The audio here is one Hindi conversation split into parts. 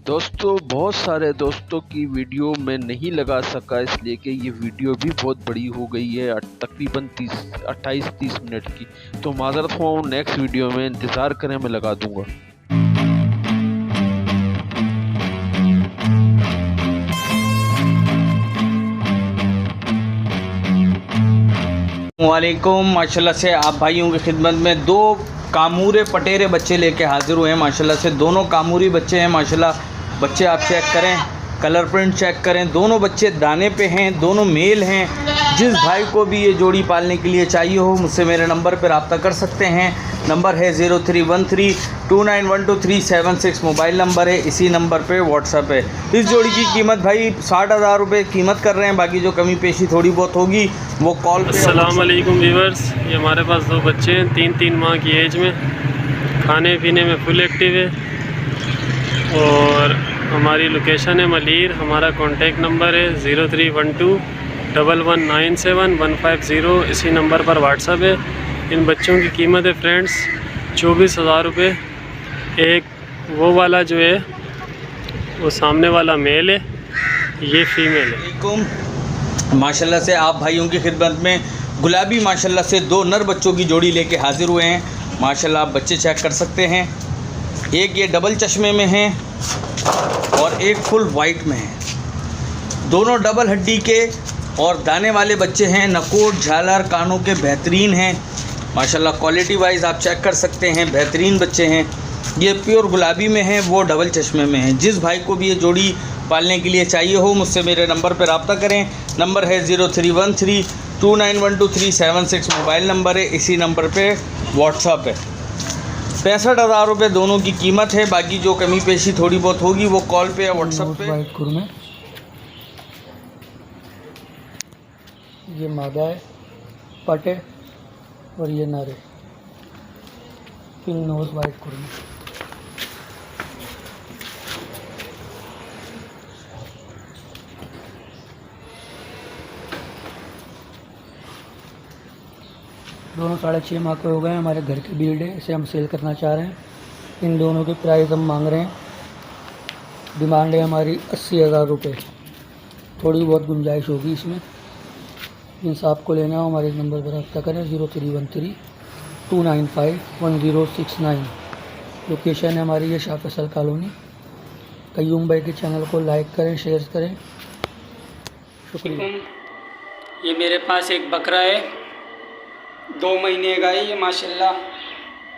दोस्तों बहुत सारे दोस्तों की वीडियो में नहीं लगा सका, इसलिए कि ये वीडियो भी बहुत बड़ी हो गई है, तकरीबन 28-30 मिनट की। तो माजरत हुआ, नेक्स्ट वीडियो में इंतज़ार करें, मैं लगा दूंगा। वालेकुम। माशाल्लाह से आप भाइयों की खिदमत में दो कामूरे पटेरे बच्चे लेके हाजिर हुए हैं। माशाल्लाह से दोनों कामूरी बच्चे हैं। माशाल्लाह बच्चे आप चेक करें, कलर प्रिंट चेक करें, दोनों बच्चे दाने पे हैं, दोनों मेल हैं। जिस भाई को भी ये जोड़ी पालने के लिए चाहिए हो, मुझसे मेरे नंबर पर रब्ता कर सकते हैं। नंबर है 0313291236 मोबाइल नंबर है। इसी नंबर पे व्हाट्सअप है। इस जोड़ी की कीमत भाई 60,000 रुपये कीमत कर रहे हैं। बाकी जो कमी पेशी थोड़ी बहुत होगी वो कॉल पे। अस्सलाम वालेकुम व्यूअर्स, ये हमारे पास दो बच्चे हैं 3 माह की एज में, खाने पीने में फुल एक्टिव है और हमारी लोकेशन है मलीर। हमारा कॉन्टेक्ट नंबर है 03121197-150। इसी नंबर पर व्हाट्सअप है। इन बच्चों की कीमत है फ्रेंड्स 24,000 रुपये। एक वो वाला जो है वो सामने वाला मेल है, ये फीमेल है। माशाल्लाह से आप भाइयों की खिदमत में गुलाबी माशाल्लाह से दो नर बच्चों की जोड़ी लेके हाजिर हुए हैं। माशाल्लाह आप बच्चे चेक कर सकते हैं। एक ये डबल चश्मे में है और एक फुल वाइट में है। दोनों डबल हड्डी के और दाने वाले बच्चे हैं। नकोट झालर कानों के बेहतरीन हैं। माशाल्लाह क्वालिटी वाइज आप चेक कर सकते हैं, बेहतरीन बच्चे हैं। ये प्योर गुलाबी में है, वो डबल चश्मे में है। जिस भाई को भी ये जोड़ी पालने के लिए चाहिए हो, मुझसे मेरे नंबर पर रब्ता करें। नंबर है 0313291236 मोबाइल नंबर है। इसी नंबर पे व्हाट्सअप है। 65,000 रुपये दोनों की कीमत है। बाकी जो कमी पेशी थोड़ी बहुत होगी वो कॉल पे या व्हाट्सअप पे। वाइट खुर में ये मादा है, पटे और ये नर है। पिंक नोज वाइट खुर में। दोनों 6.5 माह के हो गए हैं। हमारे घर के बीड है, इसे हम सेल करना चाह रहे हैं। इन दोनों के प्राइस हम मांग रहे हैं, डिमांड है हमारी 80,000 रुपये। थोड़ी बहुत गुंजाइश होगी इसमें। जिनसे आपको लेना हो हमारे नंबर पर रब्ता करें 031329511069। लोकेशन है हमारी ये शाह फैसल कॉलोनी। कयूम भाई के चैनल को लाइक करें, शेयर करें, शुक्रिया। ये मेरे पास एक बकरा है, 2 महीने का है। ये माशाल्लाह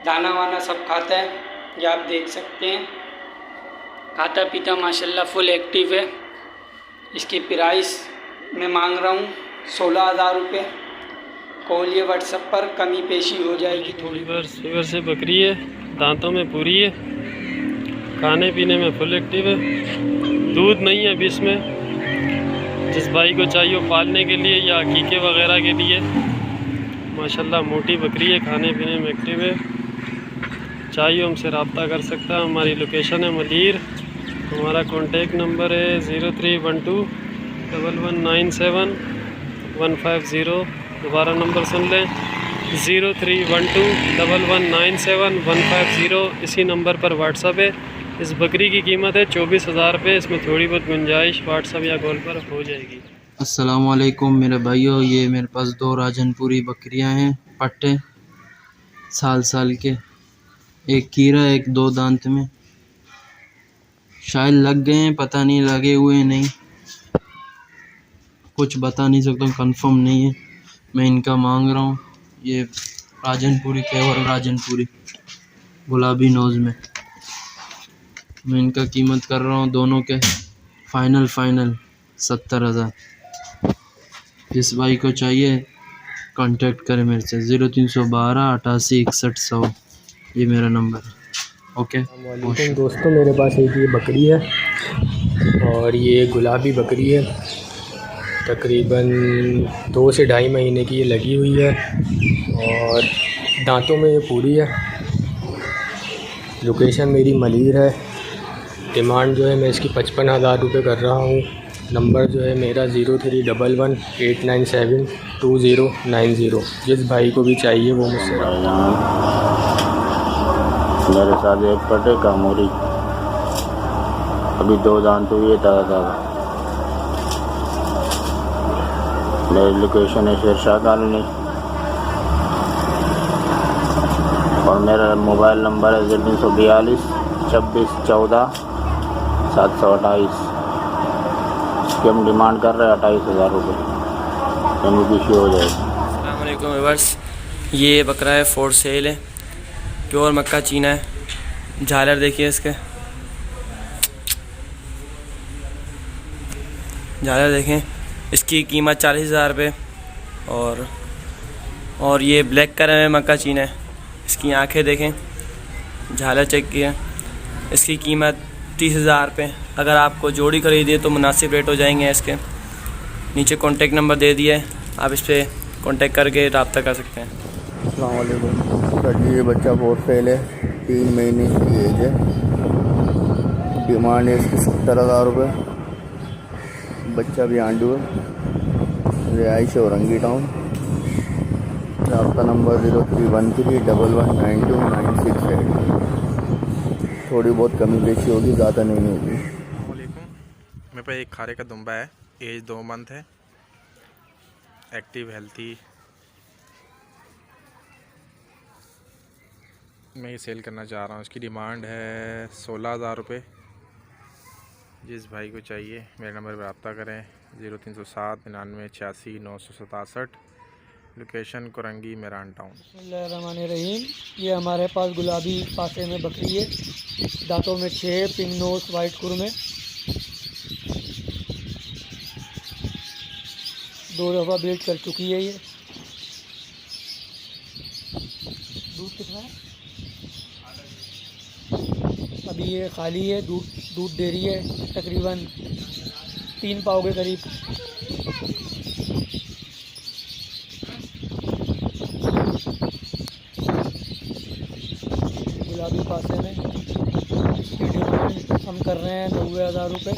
दाना वाना सब खाता है, ये आप देख सकते हैं। खाता पीता माशाल्लाह फुल एक्टिव है। इसकी प्राइस मैं मांग रहा हूँ 16,000 रुपये। कॉल ये व्हाट्सएप पर कमी पेशी हो जाएगी थोड़ी। फीवर से बकरी है, दांतों में पूरी है, खाने पीने में फुल एक्टिव है। दूध नहीं है अभी इसमें। जिस भाई को चाहिए पालने के लिए या अकीके वगैरह के लिए, माशाल्लाह मोटी बकरी है, खाने पीने में एक्टिव है। चाहिए हमसे रब्ता कर सकता है। हमारी लोकेशन है मलीर। हमारा कॉन्टेक्ट नंबर है 03121197-150। दोबारा नंबर सुन लें 03121197-150। इसी नंबर पर व्हाट्सअप है। इस बकरी की कीमत है 24,000 रुपये। इसमें थोड़ी बहुत गुंजाइश व्हाट्सअप या कॉल पर हो जाएगी। अस्सलाम वालेकुम मेरे भाइयों, ये मेरे पास 2 राजनपुरी बकरियां हैं, पट्टे साल के। एक कीरा, एक 2 दांत में। शायद लग गए हैं, पता नहीं लगे हुए नहीं, कुछ बता नहीं सकता, कंफर्म नहीं है। मैं इनका मांग रहा हूँ ये राजनपुरी, पेवर राजनपुरी गुलाबी नोज में। मैं इनका कीमत कर रहा हूँ दोनों के फाइनल 70,000। जिस भाई को चाहिए कांटेक्ट करें मेरे से 0312 88 61 100। ये मेरा नंबर है। ओके दोस्तों, मेरे पास एक ये बकरी है और ये गुलाबी बकरी है। तकरीबन 2 से 2.5 महीने की ये लगी हुई है और दांतों में ये पूरी है। लोकेशन मेरी मलीर है। डिमांड जो है मैं इसकी 55,000 रुपये कर रहा हूँ। नंबर जो है मेरा 031189729090। जिस भाई को भी चाहिए वो मुझसे मेरे साथ एक पटे कामोरी अभी 2 दांत हुई है ताज़ा। मेरी लोकेशन है शेरशाह कॉलोनी और मेरा मोबाइल नंबर है 0342 26 14 728। इसकी हम डिमांड कर रहे हैं 28,000 रुपये। इशू हो जाएगी। अस्सलाम वालेकुम व्यूअर्स, ये बकरा है फॉर सेल है, प्योर मक्का चीना है। झालर देखिए इसके, झालर देखें। इसकी कीमत 40,000 रुपये और ये ब्लैक कलर में मक्का चीना है। इसकी आंखें देखें, झालर चेक किया। इसकी कीमत 30,000 रुपये। अगर आपको जोड़ी खरीदिए तो मुनासिब रेट हो जाएंगे। इसके नीचे कॉन्टेक्ट नंबर दे दिया है, आप इस पर कॉन्टेक्ट करके रब्ता कर सकते हैं। अस्सलाम वालेकुम सर जी, ये बच्चा फॉर सेल है, 3 महीने की एज है। डिमांड है इसकी 70,000 रुपये। बच्चा भी आंडू है, रिहाइश है औरंगी टाउन। आपका नंबर 0313119296 है। थोड़ी बहुत कमी पेशी होगी, ज़्यादा नहीं होगी। मेरे पास एक खारे का दुम्बा है, एज 2 मंथ है, एक्टिव हेल्थी। मैं ये सेल करना चाह रहा हूँ। इसकी डिमांड है 16,000 रुपये। जिस भाई को चाहिए मेरे नंबर पर रब्ता करें 0307 99 86 967। Location Korangi Mehran town. बिस्मिल्लाहिर्रहमानिर्रहीम। ये हमारे पास गुलाबी पासे में बकरी है, दांतों में 6, पिंक नोज, वाइट खुर में। 2 दफ़ा ब्रीड कर चुकी है। ये दूध कितना है? अभी ये खाली है, दूध दे रही है तकरीबन 3 पाव के करीब। गुलाबी पासे में इसकी डिमांड हम कर रहे हैं 90,000 रुपये।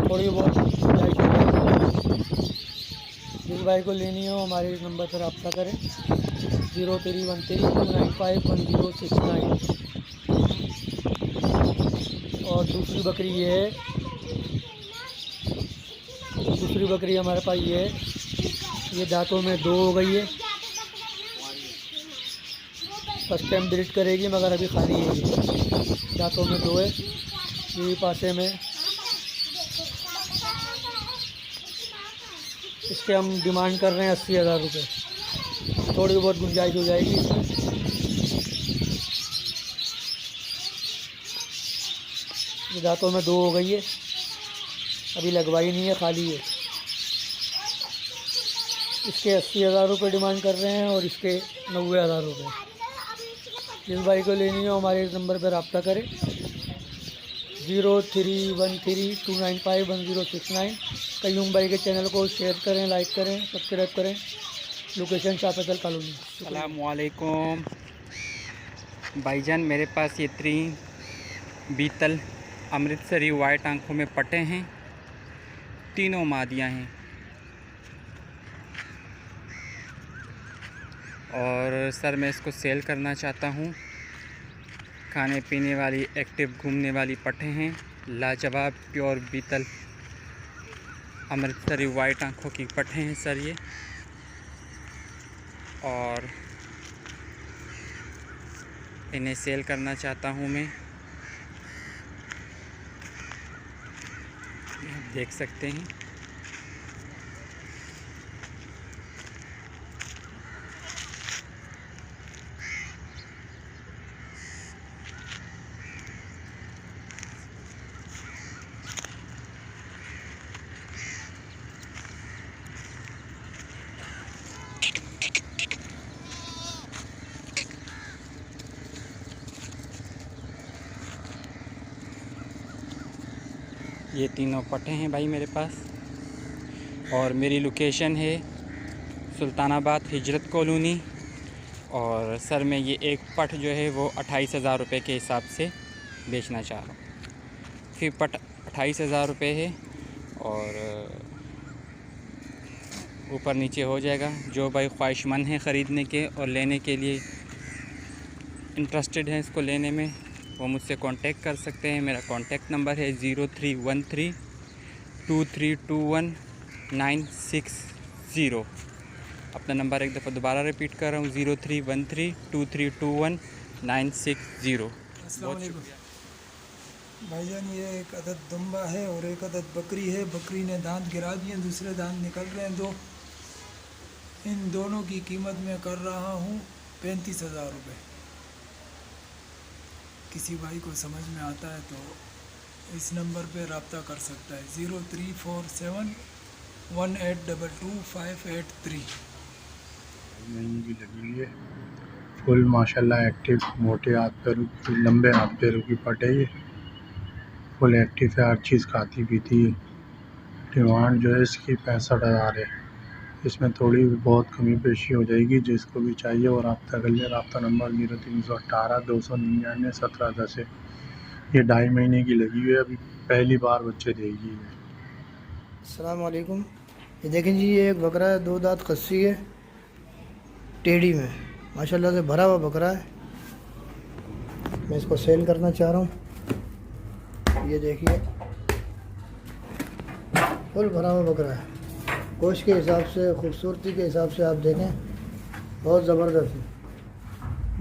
थोड़ी बहुत जिस भाई को लेनी हो हमारे इस नंबर पर रब्ता करें 031329511069। और दूसरी बकरी ये है, दूसरी बकरी हमारे पास ये है। ये दांतों में 2 हो गई है, फर्स्ट टाइम ब्रीड करेगी मगर अभी खाली है। ये दांतों में 2 है। यही पासे में इसके हम डिमांड कर रहे हैं 80,000 रुपये। थोड़ी बहुत गुंजाइश हो जाएगी इसमें। ये दांतों में 2 हो गई है, अभी लगवाई नहीं है, खाली है। इसके 80,000 रुपये डिमांड कर रहे हैं और इसके 90,000 रुपये। जिस भाई को लेनी हो हमारे इस नंबर पर रब्ता करें 031329511069। कयूम भाई के चैनल को शेयर करें, लाइक करें, सब्सक्राइब करें। Location Shah Faisal colony. अस्सलाम वालेकुम भाईजान, मेरे पास ये 3 बीतल अमृतसरी वाइट आंखों में पटे हैं, तीनों मादियाँ हैं। और सर मैं इसको सेल करना चाहता हूँ। खाने पीने वाली, एक्टिव घूमने वाली पटे हैं, लाजवाब प्योर बीतल अमृतसरी वाइट आंखों की पटे हैं सर ये। और इन्हें सेल करना चाहता हूँ मैं। देख सकते हैं ये तीनों पटे हैं भाई मेरे पास। और मेरी लोकेशन है सुल्तानाबाद हिजरत कॉलोनी। और सर मैं ये एक पट जो है वो 28,000 रुपये के हिसाब से बेचना चाह रहा हूँ। फिर पट 28,000 रुपये है और ऊपर नीचे हो जाएगा। जो भाई ख्वाहिशमंद हैं ख़रीदने के और लेने के लिए इंटरेस्टेड हैं इसको लेने में, वो मुझसे कांटेक्ट कर सकते हैं। मेरा कांटेक्ट नंबर है 0313232960। अपना नंबर एक दफ़ा दोबारा रिपीट कर रहा हूँ, 0313232960। बहुत शुक्रिया भाईजान। ये एक अदद दुम्बा है और एक अदद बकरी है। बकरी ने दांत गिरा दिए, दूसरे दांत निकल रहे हैं 2। इन दोनों की कीमत मैं कर रहा हूँ 35,000 रुपये। किसी भाई को समझ में आता है तो इस नंबर पे रब्ता कर सकता है, 034718222583। महीने की लगी हुई है, फुल माशाल्लाह एक्टिव, मोटे हाथ पैरों की, लंबे हाथ पैरों की पट है। ये फुल एक्टिव है, हर चीज़ खाती पीती है। डिमांड जो है इसकी 65,000 है। इसमें थोड़ी बहुत कमी पेशी हो जाएगी। जिसको भी चाहिए वो रब्ता कर ले। रब्ता नंबर 0318-299-1710 है। ये 2.5 महीने की लगी हुई है, अभी पहली बार बच्चे देगी। अस्सलाम वालेकुम। ये देखें जी, ये एक बकरा है, 2 दांत खस्सी है, टेढ़ी में, माशाल्लाह से भरा हुआ बकरा है। मैं इसको सेल करना चाह रहा हूँ। ये देखिए, फुल भरा हुआ बकरा है। गोश्त के हिसाब से, खूबसूरती के हिसाब से आप देखें, बहुत ज़बरदस्त है।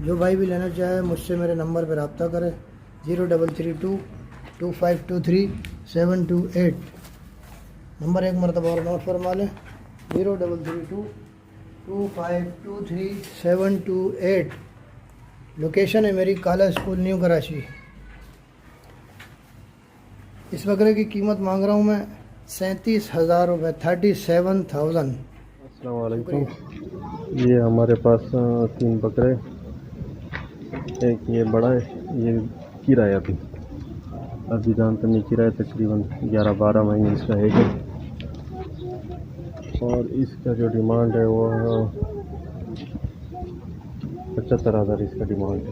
जो भाई भी लेना चाहे मुझसे मेरे नंबर पर रब्ता करें, 033225232728। नंबर एक मरतबा और नोट फरमा लें, 033225232728। लोकेशन है मेरी काला स्कूल, न्यू कराची। इस बकरे की कीमत मांग रहा हूँ मैं 37,000 रुपये, 37,000। अस्सलाम वालेकुम। ये हमारे पास 3 बकरे, एक ये बड़ा है, ये किराया अभी दान तो नहीं किराया, तकरीबन 11-12 महीने इसका है। और इसका जो डिमांड है वो 75,000 इसका डिमांड है।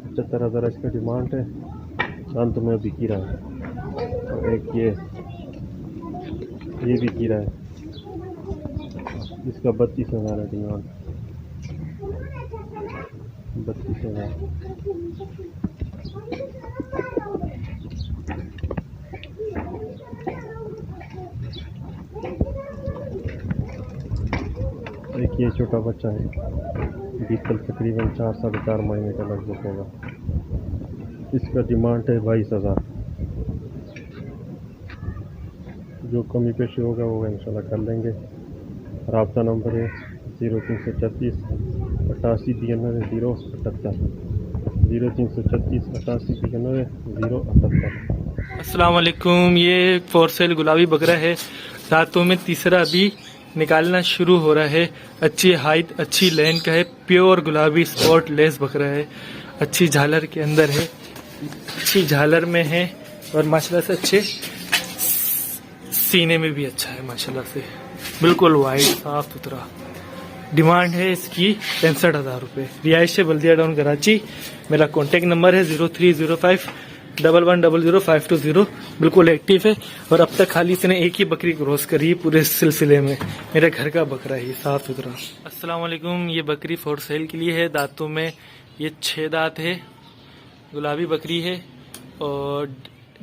75,000 इसका डिमांड है। दान तो में भी किरा है। और एक ये भी किरा है, इसका 32,000 है डिमांड, 32,000। एक ये छोटा बच्चा है, बीतल तकरीबन 4-4.5 महीने का लगभग होगा। इसका डिमांड है 22,000। जो कमी पेशी होगा वो इंशाल्लाह कर लेंगे। रब्ता नंबर है 0336-8893-078, 0336-8893-078। अस्सलाम वालेकुम। ये फॉर सेल गुलाबी बकरा है, दांतों में तीसरा अभी निकालना शुरू हो रहा है। अच्छी हाइट, अच्छी लेंथ का है, प्योर गुलाबी स्पॉट लेस बकरा है। अच्छी झालर के अंदर है, अच्छी झालर में है और माशाल्लाह से अच्छे सीने में भी अच्छा है, माशाल्लाह से बिल्कुल वाइट साफ सुथरा। डिमांड है इसकी 65,000 रुपये। रिहाइश है बल्दिया टाउन कराची। मेरा कॉन्टेक्ट नंबर है 030511000520। बिल्कुल एक्टिव है और अब तक खाली इसने एक ही बकरी क्रॉस करी पूरे सिलसिले में। मेरे घर का बकरा है, साफ सुथरा। अस्सलाम वालेकुम। ये बकरी फॉर सेल के लिए है। दांतों में ये 6 दांत है, गुलाबी बकरी है और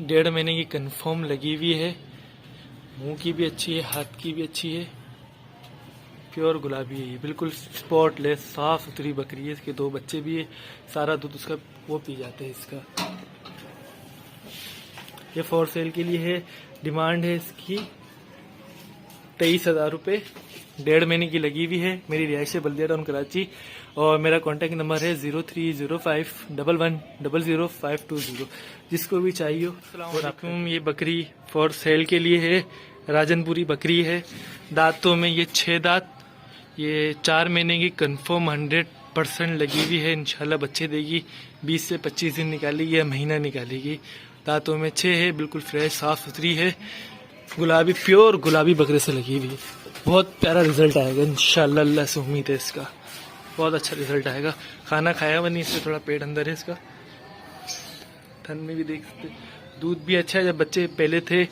1.5 महीने की कंफर्म लगी हुई है। मुंह की भी अच्छी है, हाथ की भी अच्छी है, प्योर गुलाबी है। बिल्कुल स्पॉटलेस साफ सुथरी बकरी है। इसके 2 बच्चे भी है, सारा दूध उसका वो पी जाते हैं इसका। ये फॉर सेल के लिए है। डिमांड है इसकी 23,000 रुपये। 1.5 महीने की लगी हुई है। मेरी रिहाइश है बल्दिया टाउन कराची और मेरा कॉन्टैक्ट नंबर है 030511000520। जिसको भी चाहिए। अस्सलाम। ये बकरी फॉर सेल के लिए है, राजनपुरी बकरी है। दांतों में ये 6 दांत, ये 4 महीने की कंफर्म 100% लगी हुई है। इंशाल्लाह बच्चे देगी, 20 से 25 दिन निकालेगी या महीना निकालेगी। दांतों में 6 है, बिल्कुल फ्रेश साफ सुथरी है, गुलाबी प्योर गुलाबी बकरे से लगी हुई है। बहुत प्यारा रिजल्ट आएगा इंशाल्लाह, अल्लाह से उम्मीद है इसका बहुत अच्छा रिजल्ट आएगा। खाना खाया हुआ नहीं, इससे थोड़ा पेट अंदर है इसका। थन में भी देख सकते, दूध भी अच्छा है। जब बच्चे पहले थे,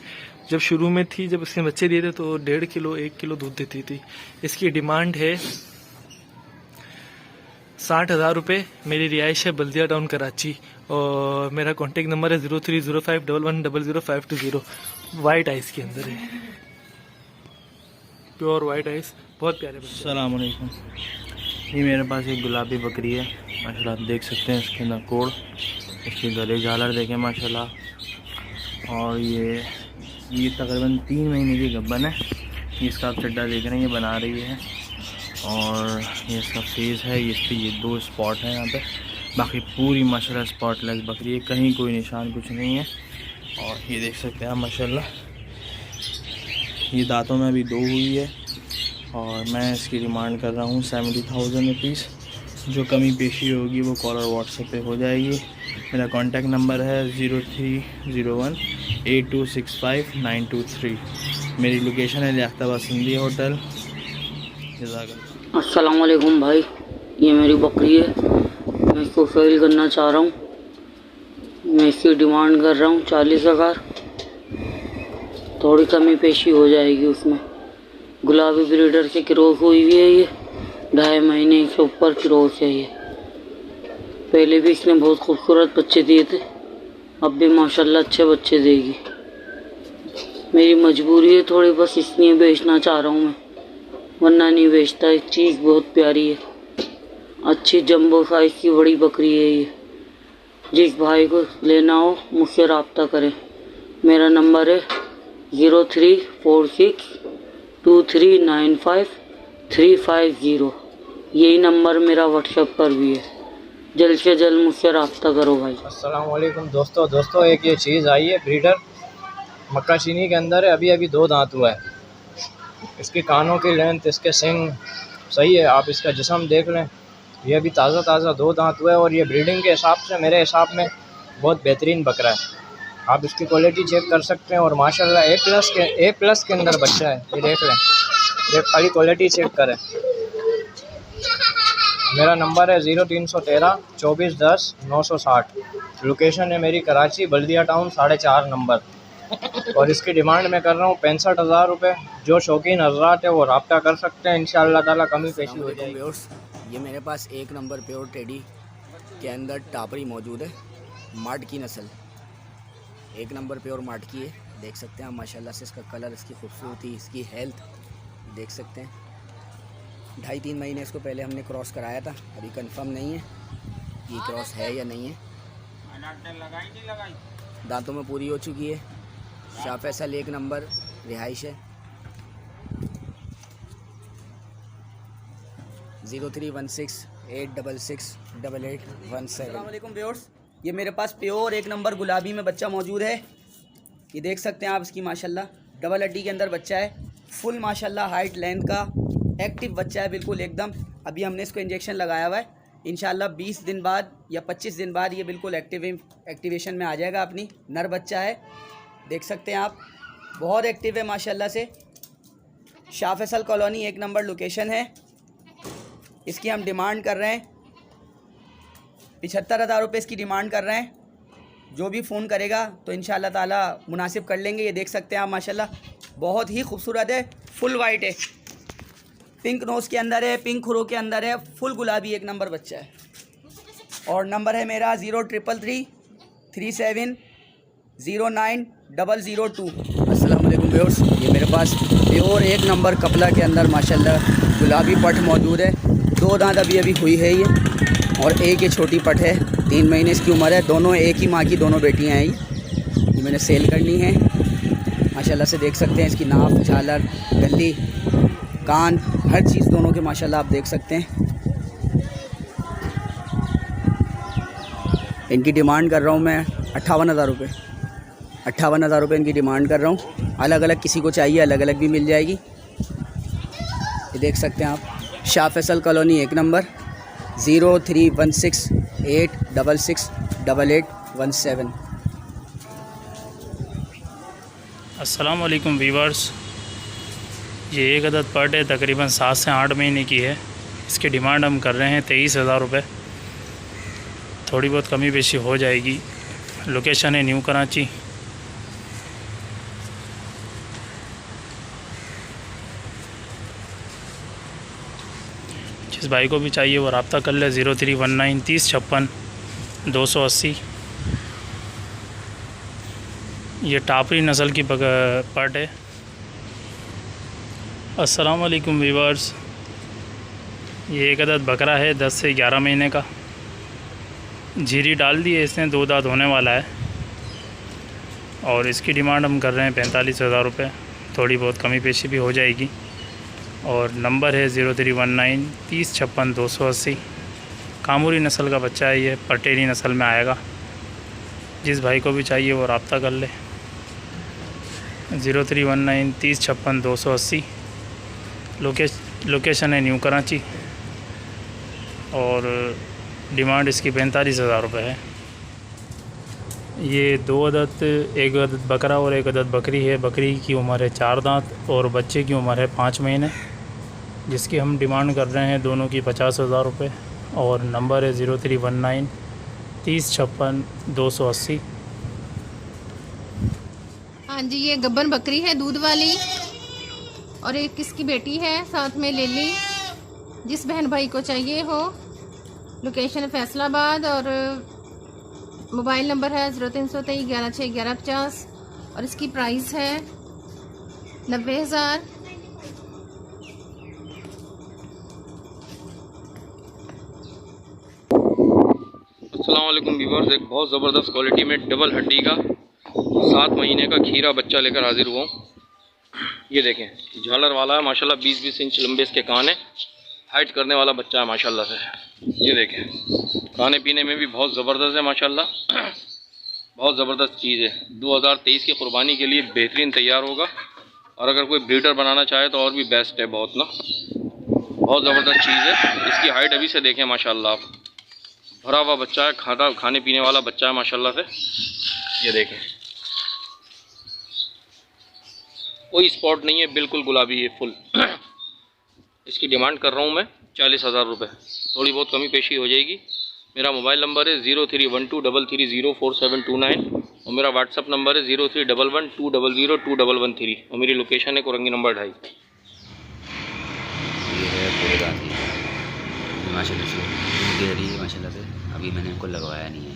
जब शुरू में थी, जब उसने बच्चे दिए थे तो 1.5 किलो 1 किलो दूध देती थी। इसकी डिमांड है 60,000 रुपये। मेरी रिहाइश है बल्दिया टाउन कराची और मेरा कॉन्टेक्ट नंबर है 030511000520। वाइट आइस के अंदर है, प्योर वाइट आइस, बहुत प्यारे बच्चे। अस्सलाम वालेकुम। ये मेरे पास एक गुलाबी बकरी है माशाल्लाह, आप देख सकते हैं इसके नकोड़, इसके गले झालर देखें माशाल्लाह। और ये तकरीबन 3 महीने की गब्बन है। ये इसका आप चड्डा देख रहे हैं, ये बना रही है। और ये इसका फेस है, ये इस पर ये 2 स्पॉट हैं यहाँ पे, बाकी पूरी माशाल्लाह स्पॉटलेस बकरी है, कहीं कोई निशान कुछ नहीं है। और ये देख सकते हैं आप माशाल्लाह, ये दांतों में अभी 2 हुई है। और मैं इसकी डिमांड कर रहा हूँ 70,000 रुपीज़। जो कमी पेशी होगी वो कॉल और व्हाट्सएप पे हो जाएगी। मेरा कॉन्टैक्ट नंबर है 03018265 मेरी लोकेशन है लियाकताबाद सिंधी होटल। अस्सलाम वालेकुम भाई, ये मेरी बकरी है, मैं इसको सेल करना चाह रहा हूँ। मैं इसकी डिमांड कर रहा हूँ 40,000, थोड़ी कमी पेशी हो जाएगी उसमें। गुलाबी ब्रीडर से क्रॉस हुई हुई है, ये 2.5 महीने से ऊपर क्रॉस है ये। पहले भी इसने बहुत खूबसूरत बच्चे दिए थे, अब भी माशाल्लाह अच्छे बच्चे देगी। मेरी मजबूरी है थोड़ी, बस इसलिए बेचना चाह रहा हूँ मैं, वरना नहीं बेचता। एक चीज़ बहुत प्यारी है, अच्छी जंबो साइज़ की बड़ी बकरी है ये। जिस भाई को लेना हो मुझसे रब्ता करें। मेरा नंबर है 03462395 यही नंबर मेरा व्हाट्सएप पर भी है। जल्द से जल्द मुझसे रब्ता करो भाई। अस्सलाम वालेकुम दोस्तों एक ये चीज़ आई है ब्रीडर, मक्का चीनी के अंदर है, अभी 2 दांत हुआ है। इसके कानों की लेंथ, इसके सिंग सही है, आप इसका जिस्म देख लें, ये अभी ताज़ा 2 दांत हुआ है। और ये ब्रीडिंग के हिसाब से मेरे हिसाब में बहुत बेहतरीन बकरा है। आप इसकी क्वालिटी चेक कर सकते हैं। और माशाल्लाह A+ के अंदर बच्चा है, ये देख लें, ये खाली क्वालिटी चेक करें। मेरा नंबर है 0313 2410 960। लोकेशन है मेरी कराची बल्दिया टाउन 4.5 नंबर। और इसकी डिमांड मैं कर रहा हूँ 65,000 रुपये। जो शौकीन हजरात है वो रब्ता कर सकते हैं, इंशाअल्लाह ताला कमी पेशी हो जाएगी। ये मेरे पास 1 नंबर प्योर टेडी के अंदर टापरी मौजूद है, मार्ट की नस्ल, 1 नंबर प्योर मार्ट की है। देख सकते हैं आप माशाल्लाह से इसका कलर, इसकी खूबसूरती, इसकी हेल्थ देख सकते हैं। 2.5-3 महीने इसको पहले हमने क्रॉस कराया था, अभी कंफर्म नहीं है ये क्रॉस है या नहीं है। दांतों में पूरी हो चुकी है, शाह फैसल 1 नंबर रिहाइश है। 0316866817। अस्सलामुअलैकुम व्यूअर्स, ये मेरे पास प्योर 1 नंबर गुलाबी में बच्चा मौजूद है। ये देख सकते हैं आप इसकी माशाल्लाह डबल हड्डी के अंदर बच्चा है, फुल माशाल्लाह हाइट लेंथ का एक्टिव बच्चा है बिल्कुल एकदम। अभी हमने इसको इंजेक्शन लगाया हुआ है, इंशाल्लाह 20 दिन बाद या 25 दिन बाद ये बिल्कुल एक्टिवेशन में आ जाएगा अपनी। नर बच्चा है, देख सकते हैं आप, बहुत एक्टिव है माशाल्लाह से। Shah Faisal colony 1 number location है। इसकी हम डिमांड कर रहे हैं 75,000 रुपये इसकी डिमांड कर रहे हैं। जो भी फ़ोन करेगा तो इंशाल्लाह ताला मुनासिब कर लेंगे। ये देख सकते हैं आप माशाल्लाह बहुत ही खूबसूरत है, फुल वाइट है, पिंक नोज़ के अंदर है, पिंक खुरों के अंदर है, फुल गुलाबी 1 नंबर बच्चा है। और नंबर है मेरा 0333370902। अस्सलाम वालेकुम व्यूअर्स, ये मेरे पास प्योर 1 नंबर कपला के अंदर माशाल्लाह गुलाबी पठ मौजूद है। 2 दांत अभी हुई है ये, और एक ये छोटी पठ है, 3 महीने इसकी उम्र है। दोनों एक ही माँ की दोनों बेटियाँ हैं। ये मैंने सेल करनी है माशाल्लाह से। देख सकते हैं इसकी नाक, झालर, गली, कान, हर चीज़ दोनों के माशाल्लाह आप देख सकते हैं। इनकी डिमांड कर रहा हूँ मैं 58,000 रुपये। 58,000 रुपये इनकी डिमांड कर रहा हूँ। अलग अलग किसी को चाहिए अलग अलग भी मिल जाएगी। ये देख सकते हैं आप, शाह फैसल कॉलोनी 1 नंबर, 0316866817। अस्सलाम वालेकुम वीवर्स, ये एक अदद पर डे तकरीबन 7 से 8 महीने की है। इसकी डिमांड हम कर रहे हैं 23,000 रुपये। थोड़ी बहुत कमी पेशी हो जाएगी। लोकेशन है न्यू कराची। जिस भाई को भी चाहिए वो रब्ता कर ले 0319 30 56 280। ये टापरी नस्ल की पट है। अस्सलाम वालेकुम व्यूअर्स, ये एक अदद बकरा है 10 से 11 महीने का। झीरी डाल दी है इसने, 2 दांत होने वाला है और इसकी डिमांड हम कर रहे हैं 45,000 रुपये। थोड़ी बहुत कमी पेशी भी हो जाएगी। और नंबर है 0319 30 56 280। कामूरी नस्ल का बच्चा है, ये पटेरी नस्ल में आएगा। जिस भाई को भी चाहिए वो रब्ता कर ले 0319 30 56 280। लोकेशन है न्यू कराची और डिमांड इसकी 45,000 रुपये है। ये 2 अदद, एक अदद बकरा और एक अदद बकरी है। बकरी की उम्र है 4 दांत और बच्चे की उम्र है 5 महीने, जिसकी हम डिमांड कर रहे हैं दोनों की 50,000 रुपये। और नंबर है 0319 30 56 280। हाँ जी, ये गब्बन बकरी है दूध वाली और एक इसकी बेटी है साथ में लेली। जिस बहन भाई को चाहिए हो, लोकेशन फैसलाबाद और मोबाइल नंबर है 0323 116 1150 और इसकी प्राइस है 90,000। अस्सलाम वालेकुम व्यूअर्स, एक बहुत ज़बरदस्त क्वालिटी में डबल हड्डी का 7 महीने का खीरा बच्चा लेकर हाजिर हुआ हूँ। ये देखें, झालर वाला है माशाल्लाह, 20-20 इंच लंबे इसके कान है। हाइट करने वाला बच्चा है माशाल्लाह से। ये देखें, खाने पीने में भी बहुत ज़बरदस्त है माशाल्लाह, बहुत ज़बरदस्त चीज़ है। 2023 की क़ुरबानी के लिए बेहतरीन तैयार होगा और अगर कोई ब्रीडर बनाना चाहे तो और भी बेस्ट है, बहुत ना, बहुत ज़बरदस्त चीज़ है। इसकी हाइट अभी से देखें माशाल्लाह, आप भरा हुआ बच्चा है, खाने पीने वाला बच्चा है माशाल्लाह से। ये देखें, कोई स्पॉट नहीं है, बिल्कुल गुलाबी है फुल। इसकी डिमांड कर रहा हूँ मैं 40,000 रुपये। थोड़ी बहुत कमी पेशी हो जाएगी। मेरा मोबाइल नंबर है 0312330479 और मेरा व्हाट्सअप नंबर है 0311200213 और मेरी लोकेशन है कोरंगी नंबर 2.5। ये है पूरे गाती माशाल्लाह से दे रही है माशाल्लाह से। अभी मैंने इनको लगवाया नहीं है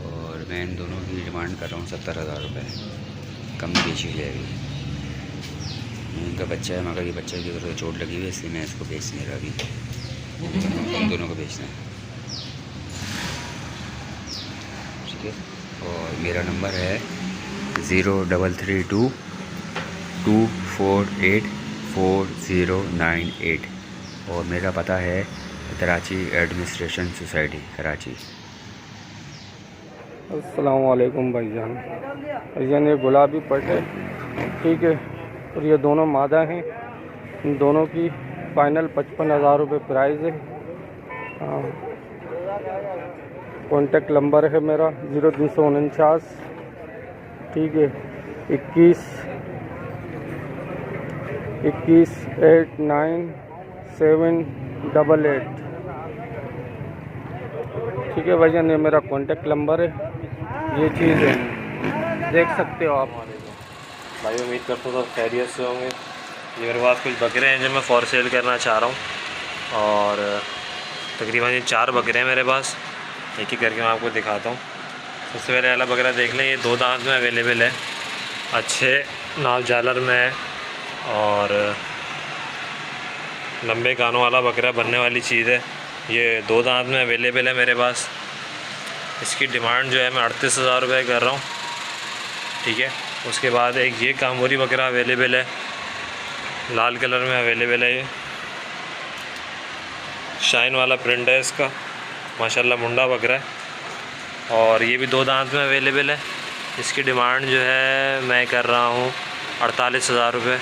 और मैं इन दोनों की डिमांड कर रहा हूँ 70,000 रुपये। कम बेची हो जाएगी। इनका बच्चा है मगर ये बच्चे की तरफ चोट लगी हुई है, इसलिए मैं इसको बेच नहीं रहा अभी। इन दोनों को बेचना है, ठीक है। और मेरा नंबर है 0322484098 और मेरा पता है कराची एडमिनिस्ट्रेशन सोसाइटी कराची। अस्सलाम वालेकुम भाईजान। भाईजान ये गुलाबी पट है, ठीक है, और ये दोनों मादा हैं। इन दोनों की फ़ाइनल 55,000 रुपये प्राइस है। कॉन्टेक्ट नंबर है मेरा 0349, ठीक है, 218978, ठीक है भाईजान, ये मेरा कॉन्टेक्ट नंबर है। ये चीज़ है, देख सकते हो आप। भाई उम्मीद करता हूँ सब खैरियत से होंगे। ये मेरे पास कुछ बकरे हैं जो मैं फॉर सेल करना चाह रहा हूँ और तकरीबन ये 4 बकरे हैं मेरे पास। एक ही करके मैं आपको दिखाता हूँ। सबसे पहले वाला बकरा देख लें, ये 2 दांत में अवेलेबल है, अच्छे नाल जालर में है और लंबे कानों वाला बकरा, बनने वाली चीज़ है। ये 2 दांत में अवेलेबल है मेरे पास। इसकी डिमांड जो है मैं 38,000 रुपये कर रहा हूँ, ठीक है। उसके बाद एक ये कामोरी बकरा अवेलेबल है, लाल कलर में अवेलेबल है। ये शाइन वाला प्रिंट है इसका, माशाल्लाह मुंडा बकरा है और ये भी 2 दांत में अवेलेबल है। इसकी डिमांड जो है मैं कर रहा हूँ 48,000 रुपये।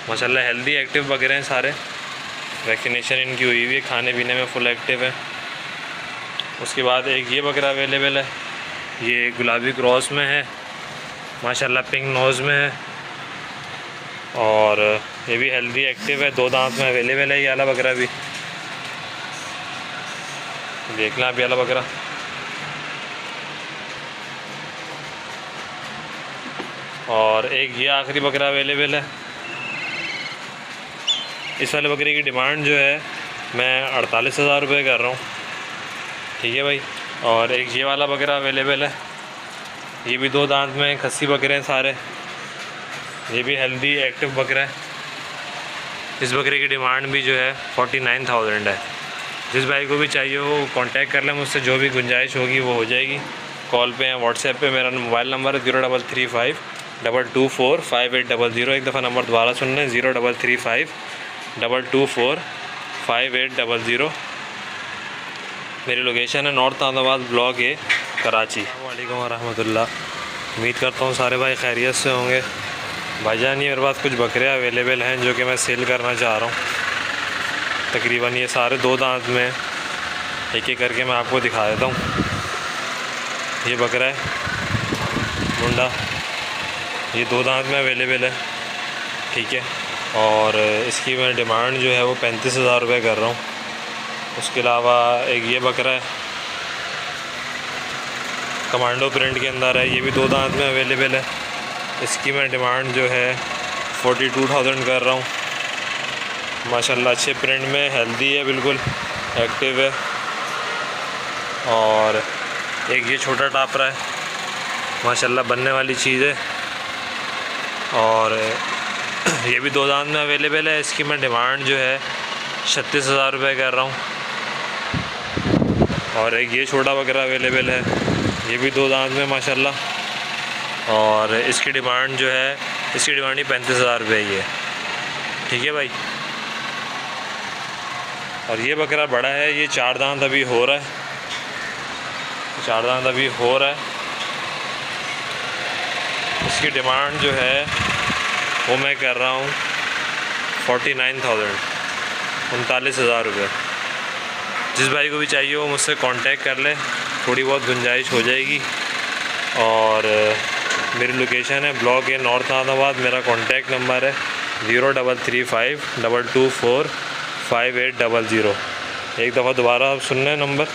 माशाल्लाह हेल्दी एक्टिव बकरे हैं सारे, वैक्सीनेशन इनकी हुई हुई है, खाने पीने में फुल एक्टिव है। उसके बाद एक ये बकरा अवेलेबल है, ये गुलाबी क्रॉस में है, माशाल्लाह पिंक नोज़ में है और ये भी हेल्दी एक्टिव है, 2 दांत में अवेलेबल है। ये वाला बकरा भी देख लें आप, ये वाला बकरा और एक ये आखिरी बकरा अवेलेबल है। इस वाले बकरे की डिमांड जो है मैं 48,000 रुपये कर रहा हूँ, ठीक है भाई। और एक ये वाला बकरा अवेलेबल है, ये भी 2 दांत में खस्सी बकरे हैं सारे, ये भी हेल्दी एक्टिव बकरा है। इस बकरे की डिमांड भी जो है 49,000 है। जिस भाई को भी चाहिए हो कांटेक्ट कर लें मुझसे, जो भी गुंजाइश होगी वो हो जाएगी। कॉल पे या व्हाट्सएप पे मेरा मोबाइल नंबर है 0335 224 5800। एक दफ़ा नंबर दोबारा सुन लें, 0335 224 5800। मेरी लोकेशन है नॉर्थ अहमदाबाद ब्लॉक ए कराची। अस्सलामुअलैकुम वरहमतुल्लाह। उम्मीद करता हूँ सारे भाई खैरियत से होंगे। भाईजान ये मेरे पास कुछ बकरे अवेलेबल हैं जो कि मैं सेल करना चाह रहा हूँ। तकरीबन ये सारे 2 दांत में, एक एक करके मैं आपको दिखा देता हूँ। ये बकरा है मुंडा, ये 2 दांत में अवेलेबल है, ठीक है। और इसकी मैं डिमांड जो है वो 35,000 रुपये कर रहा हूँ। उसके अलावा एक ये बकरा है कमांडो प्रिंट के अंदर है, ये भी 2 दांत में अवेलेबल है। इसकी मैं डिमांड जो है 42,000 कर रहा हूँ। माशाल्लाह अच्छे प्रिंट में, हेल्दी है, बिल्कुल एक्टिव है। और एक ये छोटा टापरा है, माशाल्लाह बनने वाली चीज़ है। और ये भी 2 दांत में अवेलेबल है। इसकी मैं डिमांड जो है 36,000 रुपये कर रहा हूँ। और एक ये छोटा बकरा अवेलेबल है, ये भी 2 दांत में माशाल्लाह। और इसकी डिमांड जो है, इसकी डिमांड ही 35,000 रुपये ही है, ठीक है भाई। और ये बकरा बड़ा है, ये 4 दांत अभी हो रहा है, 4 दांत अभी हो रहा है। इसकी डिमांड जो है वो मैं कर रहा हूँ 49,000, 39,000 रुपये। जिस भाई को भी चाहिए वो मुझसे कांटेक्ट कर ले, थोड़ी बहुत गुंजाइश हो जाएगी। और मेरी लोकेशन है ब्लॉक ए नॉर्थ अहमदाबाद। मेरा कांटेक्ट नंबर है 0335 224 5800। एक दफ़ा दोबारा आप सुन लें नंबर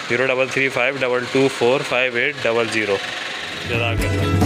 0335 224 5800। जज़ाकल्लाह।